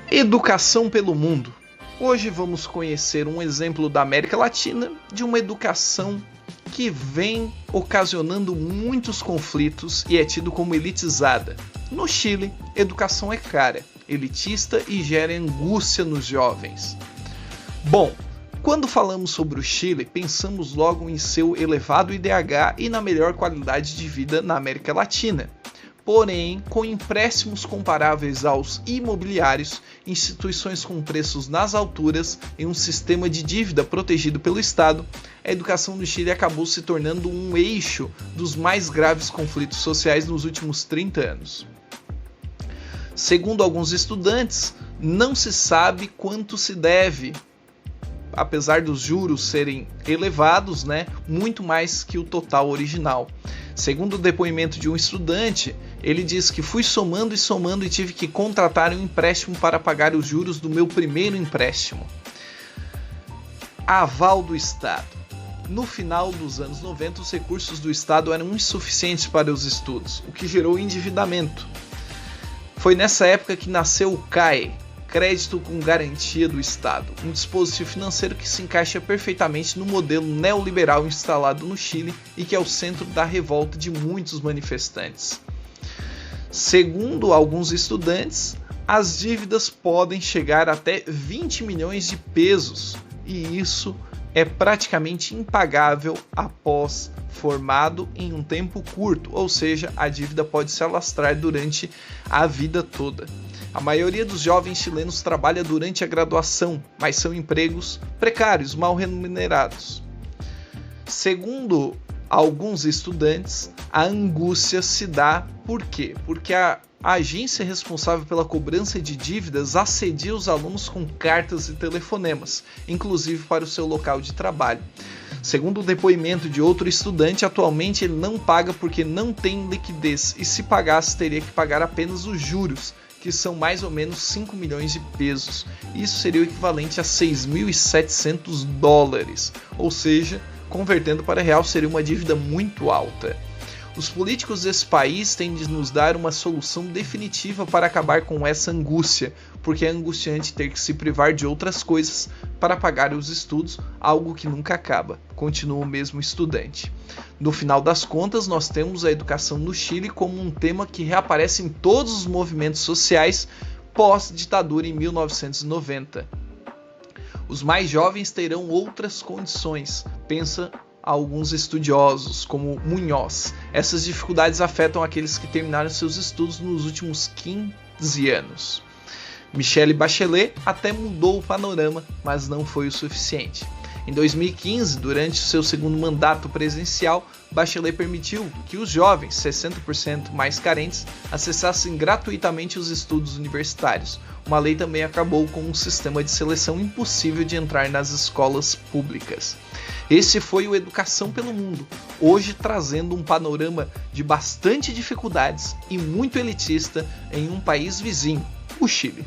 Educação pelo mundo. Hoje vamos conhecer um exemplo da América Latina de uma educação que vem ocasionando muitos conflitos e é tido como elitizada. No Chile, educação é cara, elitista e gera angústia nos jovens. Bom, quando falamos sobre o Chile, pensamos logo em seu elevado IDH e na melhor qualidade de vida na América Latina. Porém, com empréstimos comparáveis aos imobiliários, instituições com preços nas alturas e um sistema de dívida protegido pelo Estado, a educação do Chile acabou se tornando um eixo dos mais graves conflitos sociais nos últimos 30 anos. Segundo alguns estudantes, não se sabe quanto se deve, apesar dos juros serem elevados, muito mais que o total original. Segundo o depoimento de um estudante, ele diz que fui somando e tive que contratar um empréstimo para pagar os juros do meu primeiro empréstimo. Aval do Estado. No final dos anos 90, os recursos do Estado eram insuficientes para os estudos, o que gerou endividamento. Foi nessa época que nasceu o CAE, Crédito com Garantia do Estado, um dispositivo financeiro que se encaixa perfeitamente no modelo neoliberal instalado no Chile e que é o centro da revolta de muitos manifestantes. Segundo alguns estudantes, as dívidas podem chegar até 20 milhões de pesos e isso é praticamente impagável após formado em um tempo curto, ou seja, a dívida pode se alastrar durante a vida toda. A maioria dos jovens chilenos trabalha durante a graduação, mas são empregos precários, mal remunerados. Segundo alguns estudantes, a angústia se dá por quê? Porque a agência responsável pela cobrança de dívidas assedia os alunos com cartas e telefonemas, inclusive para o seu local de trabalho. Segundo o depoimento de outro estudante, atualmente ele não paga porque não tem liquidez e se pagasse teria que pagar apenas os juros, que são mais ou menos 5 milhões de pesos. Isso seria o equivalente a 6.700 dólares, ou seja, convertendo para real seria uma dívida muito alta. Os políticos desse país têm de nos dar uma solução definitiva para acabar com essa angústia, porque é angustiante ter que se privar de outras coisas para pagar os estudos, algo que nunca acaba, continua o mesmo estudante. No final das contas, nós temos a educação no Chile como um tema que reaparece em todos os movimentos sociais pós-ditadura em 1990. Os mais jovens terão outras condições, pensa alguns estudiosos, como Munhoz. Essas dificuldades afetam aqueles que terminaram seus estudos nos últimos 15 anos. Michelle Bachelet até mudou o panorama, mas não foi o suficiente. Em 2015, durante seu segundo mandato presidencial, Bachelet permitiu que os jovens, 60% mais carentes, acessassem gratuitamente os estudos universitários. Uma lei também acabou com um sistema de seleção impossível de entrar nas escolas públicas. Esse foi o Educação pelo Mundo, hoje trazendo um panorama de bastante dificuldades e muito elitista em um país vizinho, o Chile.